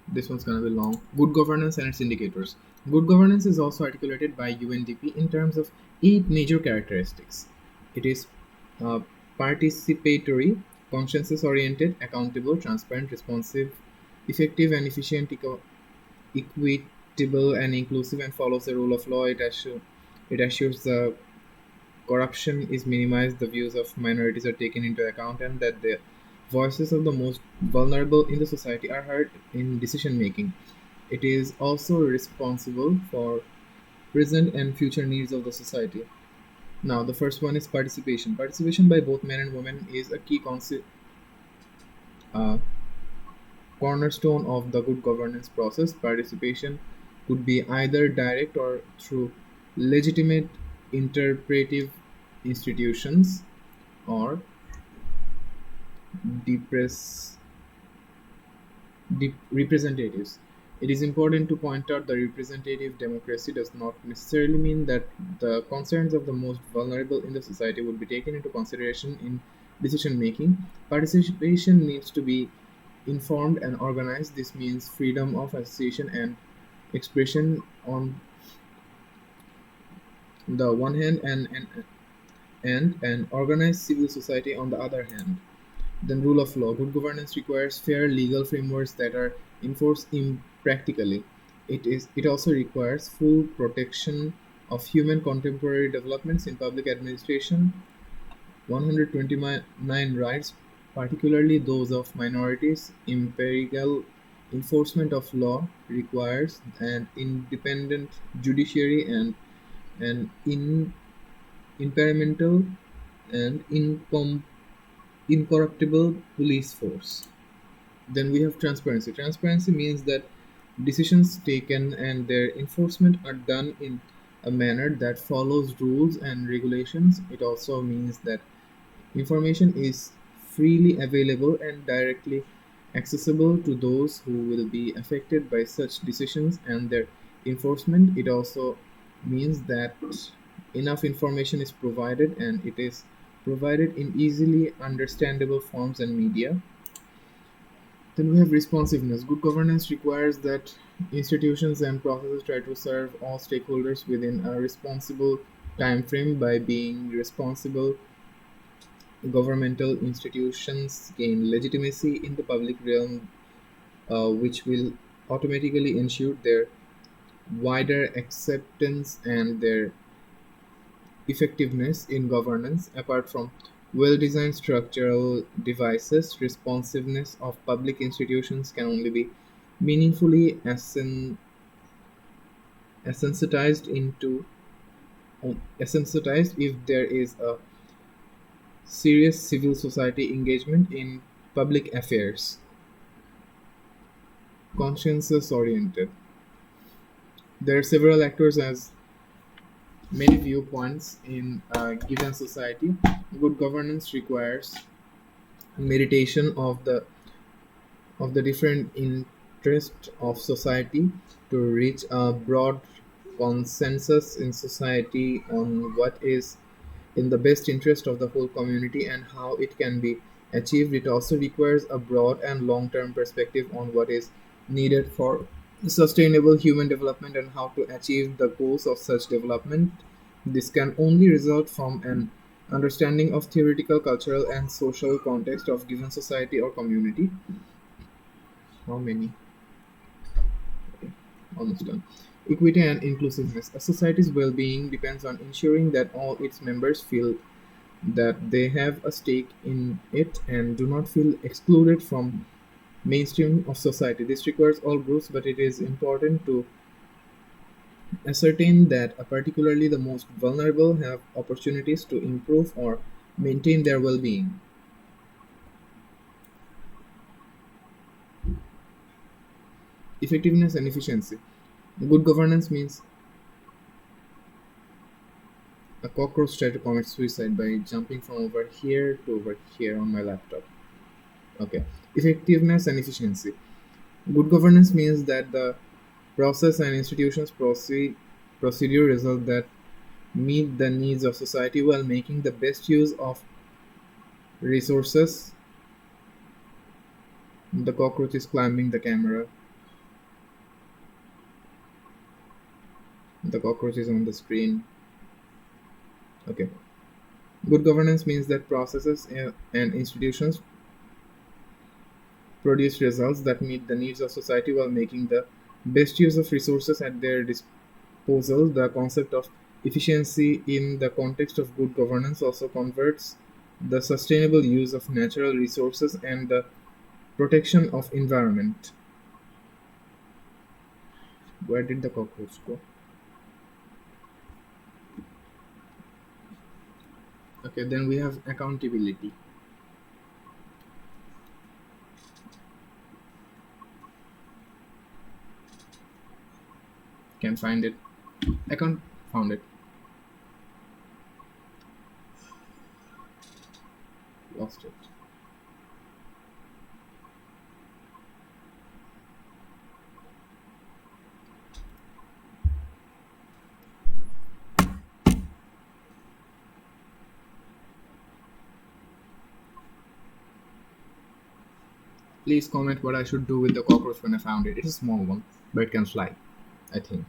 This one's gonna be long. Good governance and its indicators. Good governance is also articulated by UNDP in terms of eight major characteristics. It is uh, participatory, conscience oriented, accountable, transparent, responsive, effective and efficient, equitable and inclusive, and follows the rule of law. It assures the corruption is minimized, the views of minorities are taken into account, and that the voices of the most vulnerable in the society are heard in decision making. It is also responsible for present and future needs of the society. Now, the first one is participation. Participation by both men and women is a key uh, cornerstone of the good governance process. Participation could be either direct or through legitimate interpretive institutions or depress, representatives. It is important to point out that representative democracy does not necessarily mean that the concerns of the most vulnerable in the society would be taken into consideration in decision making. Participation needs to be informed and organized. This means freedom of association and expression on the one hand, and an organized civil society on the other hand. Then rule of law. Good governance requires fair legal frameworks that are enforced practically. It also requires full protection of human contemporary developments in public administration. 129 rights, particularly those of minorities. Empirical enforcement of law requires an independent judiciary and an imperimental and incorruptible police force. Then we have transparency. Transparency means that decisions taken and their enforcement are done in a manner that follows rules and regulations. It also means that information is freely available and directly accessible to those who will be affected by such decisions and their enforcement. It also means that enough information is provided, and it is provided in easily understandable forms and media. Then we have responsiveness. Good governance requires that institutions and processes try to serve all stakeholders within a responsible time frame. By being responsible, governmental institutions gain legitimacy in the public realm, which will automatically ensure their wider acceptance and their effectiveness in governance. Apart from well designed structural devices, responsiveness of public institutions can only be meaningfully sensitized into sensitized if there is a serious civil society engagement in public affairs. Consciences oriented. There are several actors as many viewpoints in a given society. Good governance requires meditation of the different interests of society to reach a broad consensus in society on what is in the best interest of the whole community and how it can be achieved. It also requires a broad and long term perspective on what is needed for sustainable human development and how to achieve the goals of such development. This can only result from an understanding of theoretical, cultural, and social context of given society or community. How many? Okay, almost done. Equity and inclusiveness. A society's well being depends on ensuring that all its members feel that they have a stake in it and do not feel excluded from mainstream of society. This requires all groups, but it is important to ascertain that particularly the most vulnerable have opportunities to improve or maintain their well-being. Effectiveness and efficiency. Good governance means a cockroach tried to commit suicide by jumping from over here to over here on my laptop. Okay. Effectiveness and efficiency. Good governance means that the process and institutions procedure result that meet the needs of society while making the best use of resources. The cockroach is climbing the camera. The cockroach is on the screen. Okay. Good governance means that processes and institutions produce results that meet the needs of society while making the best use of resources at their disposal. The concept of efficiency in the context of good governance also converts the sustainable use of natural resources and the protection of environment. Where did the cockroach go? Okay, then we have accountability. Can find it. Account found it. Lost it. Please comment what I should do with the cockroach when I found it. It's a small one, but it can fly, I think.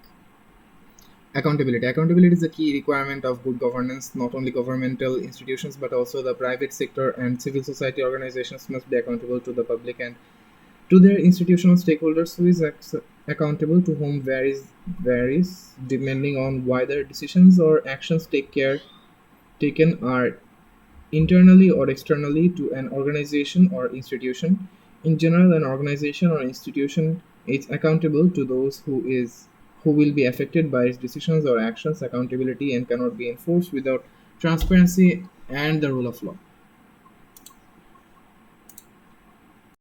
Accountability. Accountability is a key requirement of good governance. Not only governmental institutions, but also the private sector and civil society organizations must be accountable to the public and to their institutional stakeholders. Who is accountable to whom varies depending on whether decisions or actions taken are internally or externally to an organization or institution. In general, an organization or institution is accountable to those who will be affected by its decisions or actions. Accountability and cannot be enforced without transparency and the rule of law.